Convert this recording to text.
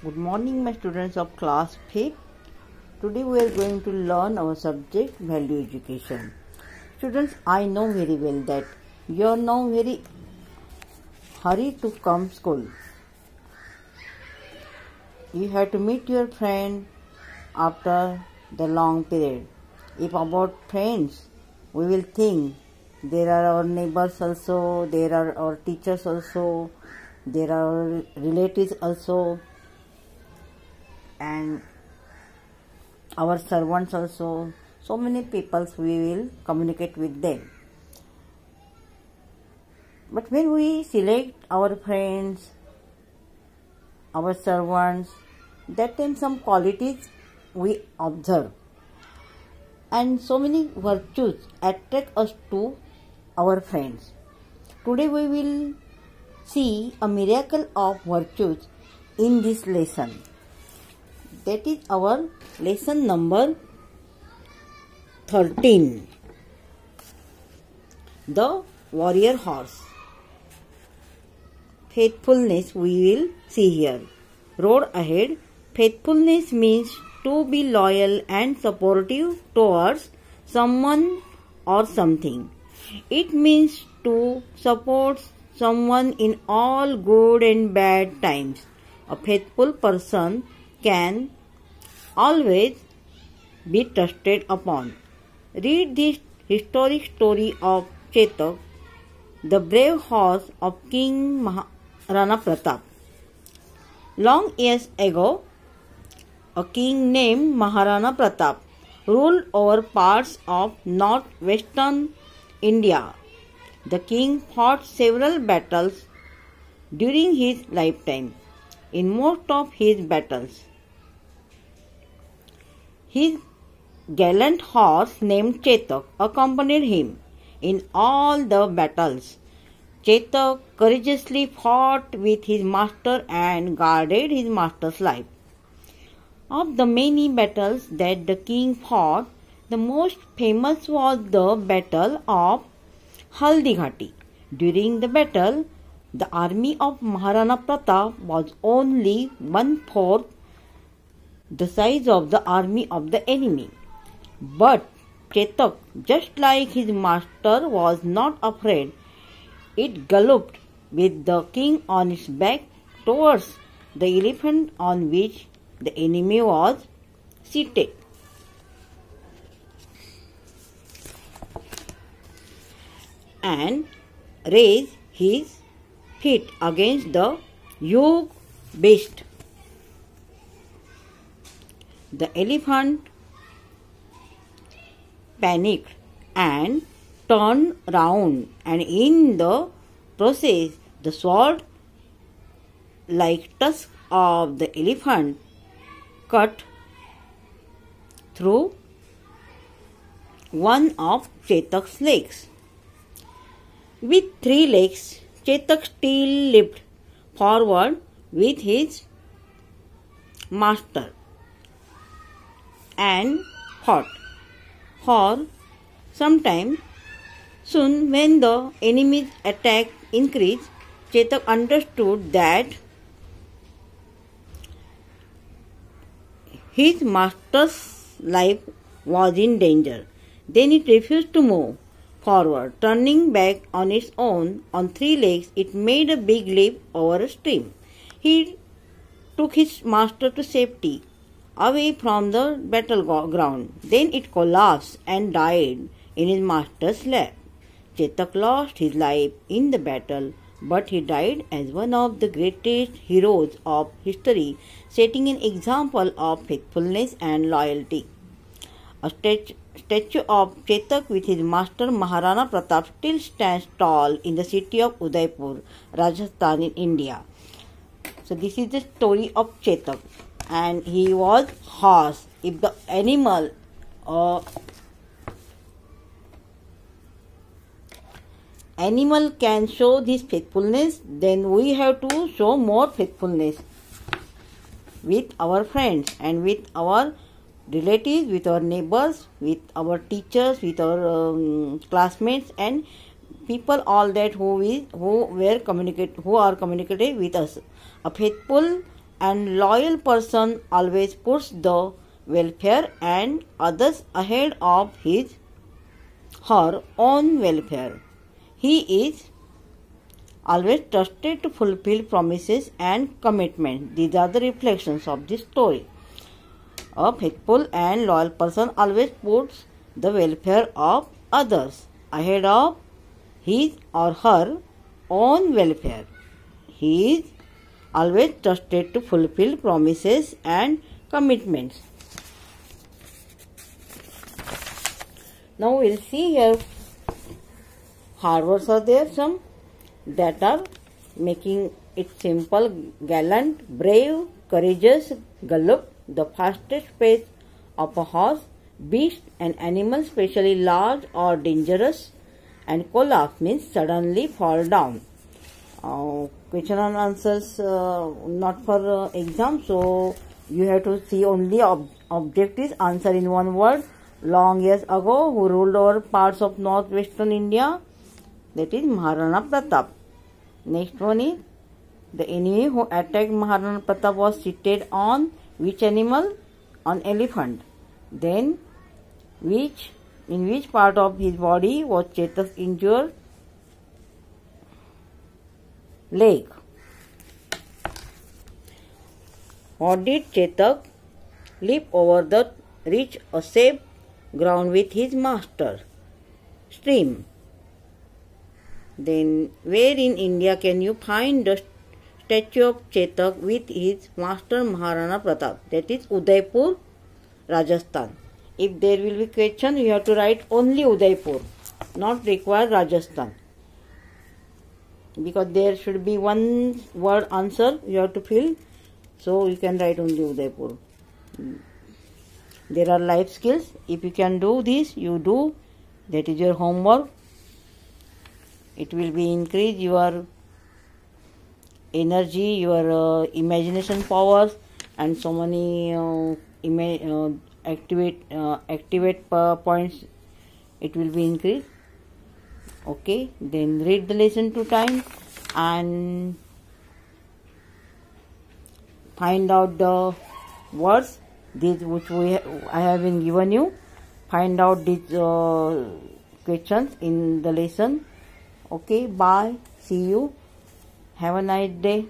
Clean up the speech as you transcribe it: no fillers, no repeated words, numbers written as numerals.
Good morning, my students of class 5th. Today we are going to learn our subject value education. Students, I know very well that you are now very hurry to come school. You have to meet your friend after the long period. If about friends, we will think there are our neighbors also, there are our teachers also, there are our relatives also, and our servants also. So many people we will communicate with them. But when we select our friends, our servants, that time some qualities we observe, and so many virtues attract us to our friends. Today we will see a miracle of virtues in this lesson. That is our lesson number 13. The warrior horse. Faithfulness we will see here. Road ahead. Faithfulness means to be loyal and supportive towards someone or something. It means to support someone in all good and bad times. A faithful person can always be trusted upon. Read this historic story of Chetak, the brave horse of King Maharana Pratap. Long years ago, a king named Maharana Pratap ruled over parts of northwestern India. The king fought several battles during his lifetime. In most of his battles, his gallant horse named Chetak accompanied him. In all the battles, Chetak courageously fought with his master and guarded his master's life. Of the many battles that the king fought, the most famous was the Battle of Haldighati. During the battle, the army of Maharana Pratap was only 1/4 the size of the army of the enemy. But Chetak, just like his master, was not afraid. It galloped with the king on its back towards the elephant on which the enemy was seated. And raised his feet against the huge beast. The elephant panicked and turned round, and in the process the sword like tusk of the elephant cut through one of Chetak's legs. With 3 legs, Chetak still leaped forward with his master and fought for some time. Soon, when the enemy's attack increased, Chetak understood that his master's life was in danger. Then it refused to move forward. Turning back on its own on 3 legs, it made a big leap over a stream. He took his master to safety, away from the battleground. Then it collapsed and died in his master's lap. Chetak lost his life in the battle, but he died as one of the greatest heroes of history, setting an example of faithfulness and loyalty. A statue of Chetak with his master Maharana Pratap still stands tall in the city of Udaipur, Rajasthan in India. So this is the story of Chetak, and he was horse. If the animal can show this faithfulness, then we have to show more faithfulness with our friends and with our relatives, with our neighbors, with our teachers, with our classmates, and people all that who are communicating with us. A faithful and loyal person always puts the welfare and others ahead of his her own welfare. He is always trusted to fulfill promises and commitments. These are the reflections of this story. A faithful and loyal person always puts the welfare of others ahead of his or her own welfare. He is always trusted to fulfill promises and commitments. Now we will see here hard words are there some that are making it simple: gallant, brave, courageous, gallop, the fastest pace of a horse, beast, an animal especially large or dangerous, and collapse means suddenly fall down. Question and answers not for exam, so you have to see only objectives. Answer in one word. Long years ago, who ruled over parts of northwestern India? That is Maharana Pratap. Next one is the enemy who attacked Maharana Pratap was seated on which animal? On elephant. Then in which part of his body was Chetak injured? Leg. What did Chetak leap over the reach a safe ground with his master? Stream. Then where in India can you find the statue of Chetak with his master Maharana Pratap? That is Udaipur, Rajasthan. If there will be question, you have to write only Udaipur, not require Rajasthan, because there should be one word answer you have to fill, so you can write only Udaipur. There are life skills. If you can do this, you do. That is your homework. It will be increase your energy, your imagination powers, and so many activate points. It will be increased. Okay, then read the lesson 2 times and find out the words these which I have been given you. Find out these questions in the lesson. Okay, bye. See you. Have a nice day.